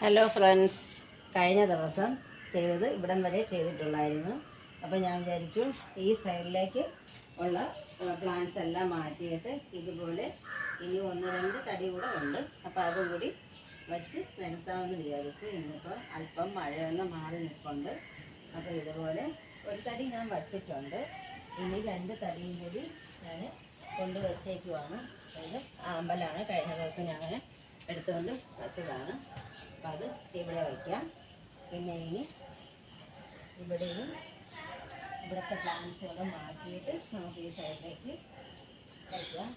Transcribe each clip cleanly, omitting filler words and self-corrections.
Hello friends, കഴിഞ്ഞ ദിവസം ചെയ്തത് ഇവിടം വരെ ചെയ്തിട്ടുള്ളായിരുന്നു. അപ്പോൾ ഞാൻ വിചാരിച്ചു ഈ സൈഡിലേക്ക് ഉള്ള പ്ലാന്റ്സ് എല്ലാം മാറ്റിയിട്ട് ഇതുപോലെ ഇനി 1-2 തടി കൂടെ ഉണ്ട്. അപ്പോൾ അതും കൂടി വച്ച് നിരത്താമെന്ന് വിചാരിച്ചു. ഇന്നിപ്പോൾ അല്പം മഴയൊന്ന് മാറി നിൽപ്പുണ്ട്. അപ്പോൾ ഇതുപോലെ ഒരു തടി ഞാൻ വച്ചിട്ടുണ്ട്. ഇനി 2 തടിയും കൂടി ഞാൻ കൊണ്ടുവച്ചേക്കുവാണ്. ഇത് ആമ്പലാണ്, കഴിഞ്ഞ ദിവസം ഞാൻ എടുത്തുകൊണ്ട് വച്ചതാണ്. അപ്പം അത് ഇവിടെ വയ്ക്കാം. പിന്നെ ഇനി ഇവിടെയും ഇവിടുത്തെ പ്ലാന്റ്സുകളും മാറ്റിയിട്ട് നമുക്ക് ഈ സൈഡിലേക്ക് വയ്ക്കാം.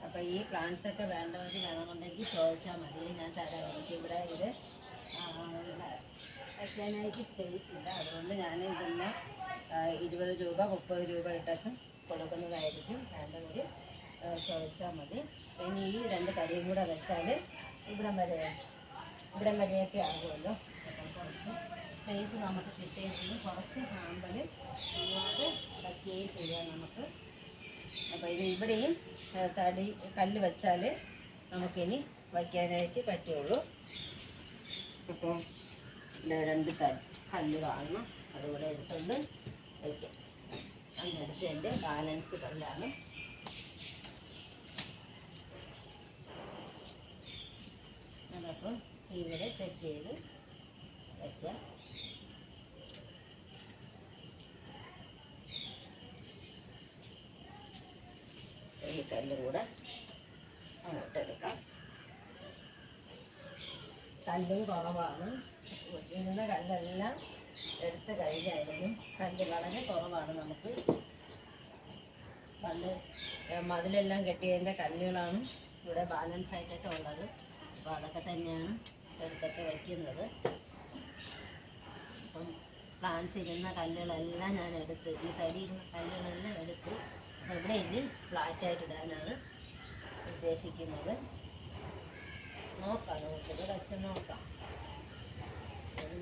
അപ്പോൾ ഈ പ്ലാന്റ്സൊക്കെ വേണ്ടവർ വേണമെന്നുണ്ടെങ്കിൽ ചോദിച്ചാൽ മതി, ഞാൻ തരാം. എനിക്കിവിടെ ഇത് വയ്ക്കാനായിട്ട് സ്പേസ് ഇല്ല. അതുകൊണ്ട് ഞാൻ ഇതിന് 20 രൂപ 30 രൂപ ഇട്ടൊക്കെ കൊടുക്കുന്നതായിരിക്കും. വേണ്ടവർ ചോദിച്ചാൽ മതി. പിന്നെ ഈ 2 തടിയും കൂടെ വെച്ചാൽ ഇവിടം വരെയൊക്കെ ആകുമല്ലോ. അപ്പം കുറച്ച് സ്പേസ് നമുക്ക് കിട്ടുകയും കുറച്ച് ആമ്പൽ ഇങ്ങോട്ട് വയ്ക്കുകയും ചെയ്യാം നമുക്ക്. അപ്പോൾ ഇത് ഇവിടെയും കല്ല് വെച്ചാൽ നമുക്കിനി വയ്ക്കാനായിട്ട് പറ്റുള്ളൂ. അപ്പോൾ 2 കല്ല് കാണണം, അതുകൂടെ എടുത്തുകൊണ്ട് വയ്ക്കാം. അങ്ങനെടുത്ത് എൻ്റെ ബാലൻസ് കല്ലാണ്. അതപ്പം ഇവിടെ സെറ്റ് ചെയ്ത് വയ്ക്കാം. ഈ കല്ലും കൂടെ അങ്ങോട്ടെടുക്കാം. കല്ലും കുറവാണ്, ഇന്ന കല്ലെല്ലാം എടുത്ത് കഴിഞ്ഞായിരുന്നു. കല്ല് വളരെ കുറവാണ്. നമുക്ക് കല്ല് മതിലെല്ലാം കെട്ടിയതിൻ്റെ കല്ലുകളാണ് ഇവിടെ ബാലൻസ് ആയിട്ടൊക്കെ ഉള്ളത്. അപ്പോൾ അതൊക്കെ തന്നെയാണ് എടുത്തൊക്കെ വയ്ക്കുന്നത്. അപ്പം പ്ലാന്റ്സ് ഇരുന്ന കല്ലുകളെല്ലാം ഞാൻ എടുത്ത്, ഈ സൈഡിൽ ഇരുന്ന കല്ലുകളെല്ലാം എടുത്ത് അപ്പോൾ ഇവിടെ ഇനി ഫ്ലാറ്റായിട്ട് ഇടാനാണ് ഉദ്ദേശിക്കുന്നത്. നോക്കാം, നമുക്കിത് വെച്ച് നോക്കാം. അത്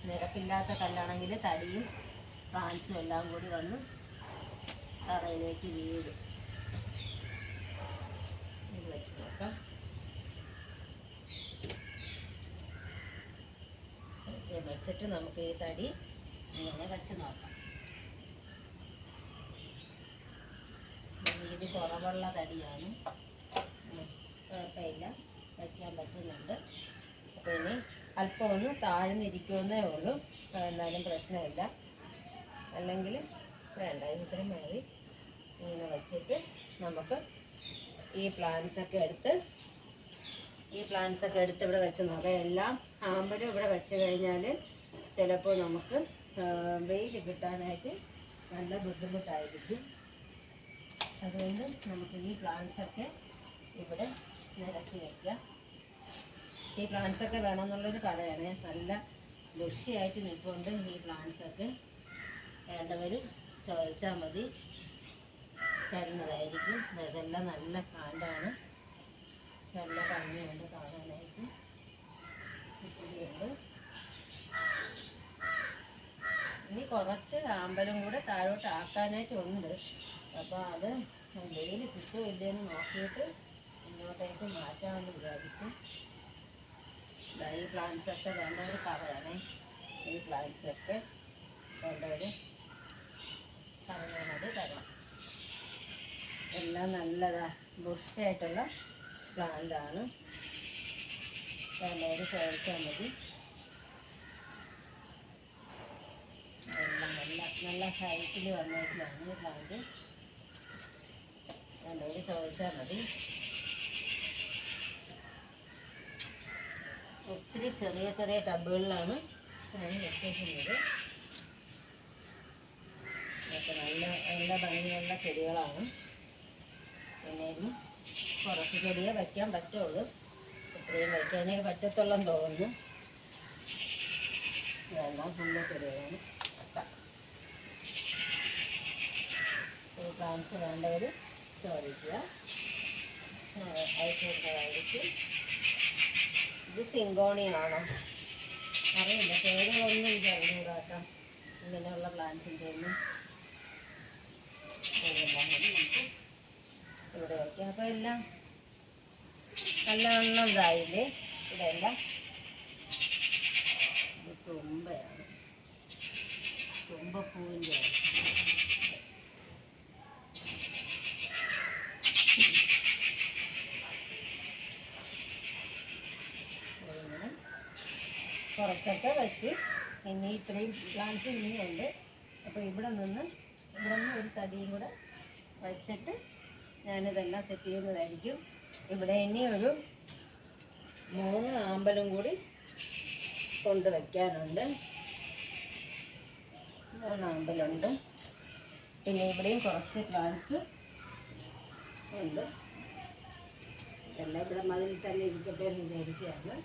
നിരപ്പില്ലാത്ത കല്ലാണെങ്കിൽ തടിയും പ്ലാന്റ്സും എല്ലാം കൂടി വന്ന് തറയിലേക്ക് വീഴും. ഇത് വെച്ച് നോക്കാം. വെച്ചിട്ട് നമുക്ക് ഈ തടി ഇങ്ങനെ വെച്ച് നോക്കാം. വീതി കുറവുള്ള തടിയാണ്, കുഴപ്പമില്ല, വയ്ക്കാൻ പറ്റുന്നുണ്ട്. അപ്പോൾ ഇനി അല്പം ഒന്ന് താഴ്ന്നിരിക്കുമെന്നേ ഉള്ളൂ, എന്നാലും പ്രശ്നമില്ല. അല്ലെങ്കിൽ വേണ്ട, ഇത്രയും മതി. ഇങ്ങനെ വച്ചിട്ട് നമുക്ക് ഈ പ്ലാന്റ്സൊക്കെ എടുത്ത് ഇവിടെ വെച്ച് നോക്കാം. എല്ലാം ആമ്പലും ഇവിടെ വെച്ച് കഴിഞ്ഞാൽ ചിലപ്പോൾ നമുക്ക് വെയിൽ കിട്ടാനായിട്ട് നല്ല ബുദ്ധിമുട്ടായിരിക്കും. അതുകൊണ്ട് നമുക്ക് ഈ പ്ലാന്റ്സൊക്കെ ഇവിടെ നിരത്തി വയ്ക്കാം. ഈ പ്ലാന്റ്സൊക്കെ വേണമെന്നുള്ളത് പറയണേ, നല്ല ബുഷിയായിട്ട് നിൽപ്പുണ്ട്. ഈ പ്ലാന്റ്സൊക്കെ വേണ്ടവർ ചോദിച്ചാൽ മതി, തരുന്നതായിരിക്കും. ഇതെല്ലാം നല്ല പ്ലാന്റാണ്, നല്ല ഭംഗിയുണ്ട് കാണാനായിട്ട്. ഇനി കുറച്ച് ആമ്പലും കൂടെ താഴോട്ട് ആക്കാനായിട്ടുണ്ട്. അപ്പോൾ അത് വെയിൽ കിട്ടുമോ ഇല്ലെന്ന് നോക്കിയിട്ട് ഇങ്ങോട്ടേക്ക് മാറ്റാമെന്ന് വിചാരിച്ചു. ഈ പ്ലാന്റ്സൊക്കെ വേണ്ടവർ പറയണേ, ഈ പ്ലാന്റ്സൊക്കെ വേണ്ടവർ പറഞ്ഞാൽ മതി, തരാം. എല്ലാം നല്ലതാ ബുഷായിട്ടുള്ള പ്ലാന്റാണ്, വേണ്ടവർ ചോദിച്ചാൽ മതി. എല്ലാം നല്ല ഹൈറ്റിൽ വന്നേക്കാണ് ഈ പ്ലാന്റ്, വേണ്ടവർ ചോദിച്ചാൽ മതി. ഒത്തിരി ചെറിയ ചെറിയ ടബുകളിലാണ് ഞാൻ വെച്ചിരിക്കുന്നത്. ഇതൊക്കെ നല്ല ഭംഗിയുള്ള ചെടികളാണ്. പിന്നെ ഇനി കുറച്ച് ചെടിയെ വയ്ക്കാൻ പറ്റുള്ളൂ, ഇത്രയും വയ്ക്കാനേ പറ്റത്തുള്ളെന്ന് തോന്നുന്നു. ഇതെല്ലാം ഫുള്ള് ചെടികളാണ്. ഈ പ്ലാന്റ്സ് വേണ്ടവർ ചോദിക്കുക, അയച്ചു കൊടുത്തതായിരിക്കും. ഇത് സിങ്കോണിയാണോ അറിയില്ല, പേരുകളൊന്നും എനിക്ക് അറിഞ്ഞൂടാട്ടോ. ഇങ്ങനെയുള്ള പ്ലാന്റ്സിൻ്റെ ഒന്നും നമുക്ക് ഇവിടെ വയ്ക്കാം. അപ്പോൾ എല്ലാം നല്ലവണ്ണം ഇതായില്ലേ. ഇതെല്ലാം തുമ്പയാണ്, തുമ്പപ്പൂവിൻ്റെ കുറച്ചൊക്കെ വെച്ചു. ഇനി ഇത്രയും പ്ലാന്റ്സ് ഇനിയുണ്ട്. അപ്പോൾ ഇവിടെ നിന്ന് ഒരു തടിയും കൂടെ വെച്ചിട്ട് ഞാനിതെല്ലാം സെറ്റ് ചെയ്യുന്നതായിരിക്കും. ഇവിടെ ഇനി ഒരു 3 ആമ്പലും കൂടി കൊണ്ടുവയ്ക്കാനുണ്ട്. 3 ആമ്പലുണ്ട്. പിന്നെ ഇവിടെയും കുറച്ച് പ്ലാന്റ്സ് ഉണ്ട്. ഇതെല്ലാം ഇവിടെ മതിൽ തന്നെ ഇരിക്കട്ടെ എന്ന് വിചാരിക്കുകയാണ്.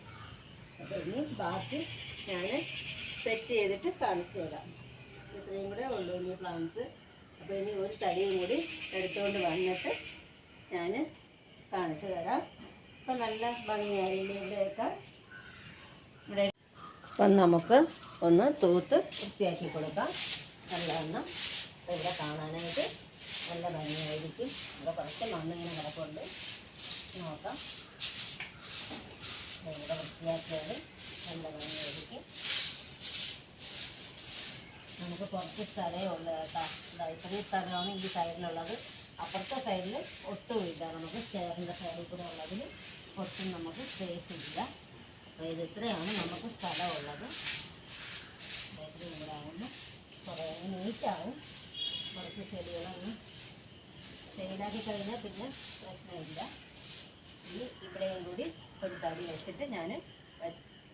അപ്പോൾ ഇനി ബാക്കി ഞാൻ സെറ്റ് ചെയ്തിട്ട് കാണിച്ചു തരാം. ഇത്രയും കൂടെ ഉള്ളൂ ഇനി പ്ലാന്റ്സ്. അപ്പോൾ ഇനി ഒരു തടിയും കൂടി എടുത്തുകൊണ്ട് വന്നിട്ട് ഞാൻ കാണിച്ചു തരാം. അപ്പം നല്ല ഭംഗിയായില്ലേ ഇവിടെയൊക്കെ. ഇവിടെ അപ്പം നമുക്ക് ഒന്ന് തൂത്ത് വൃത്തിയാക്കി കൊടുക്കാം നല്ലവണ്ണം. അപ്പോൾ ഇവിടെ കാണാനായിട്ട് നല്ല ഭംഗിയായിരിക്കും. ഇവിടെ കുറച്ച് മണ്ണിങ്ങനെ കിടപ്പുണ്ട്, നോക്കാം. ഇവിടെ വൃത്തിയാക്കിയാൽ നല്ല ഭംഗിയായിരിക്കും. നമുക്ക് കുറച്ച് സ്ഥലമേ ഉള്ളൂ കേട്ടോ. ഇത്രയും സ്ഥലമാണ് ഈ സൈഡിലുള്ളത്. അപ്പുറത്തെ സൈഡിൽ ഒട്ടുമില്ല. നമുക്ക് സ്റ്റെയറിൻ്റെ സൈഡിൽ കൂടെ ഉള്ളതിൽ ഒട്ടും നമുക്ക് സ്പേസ് ഇല്ല. അപ്പോൾ ഇത് ഇത്രയാണ് നമുക്ക് സ്ഥലമുള്ളത്. ഇത്രയും കൂടെ ആകുമ്പോൾ കുറേ നീറ്റാവും. കുറച്ച് ചെടികളൊന്ന് സൈഡാക്കി കഴിഞ്ഞാൽ പിന്നെ പ്രശ്നമില്ല. ഇവിടെയും കൂടി ഒരു തടി വെച്ചിട്ട് ഞാൻ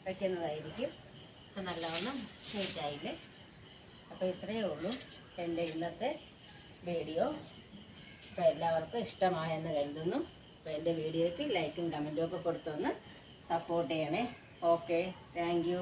വയ്ക്കുന്നതായിരിക്കും. അപ്പം നല്ലവണ്ണം നീറ്റായില്ലേ. അപ്പോൾ ഇത്രയേ ഉള്ളൂ എൻ്റെ ഇന്നത്തെ വീഡിയോ. അപ്പോൾ എല്ലാവർക്കും ഇഷ്ടമായെന്ന് കരുതുന്നു. അപ്പോൾ എൻ്റെ വീഡിയോയ്ക്ക് ലൈക്കും കമൻറ്റും ഒക്കെ കൊടുത്തൊന്ന് സപ്പോർട്ട് ചെയ്യണേ. Okay, thank you.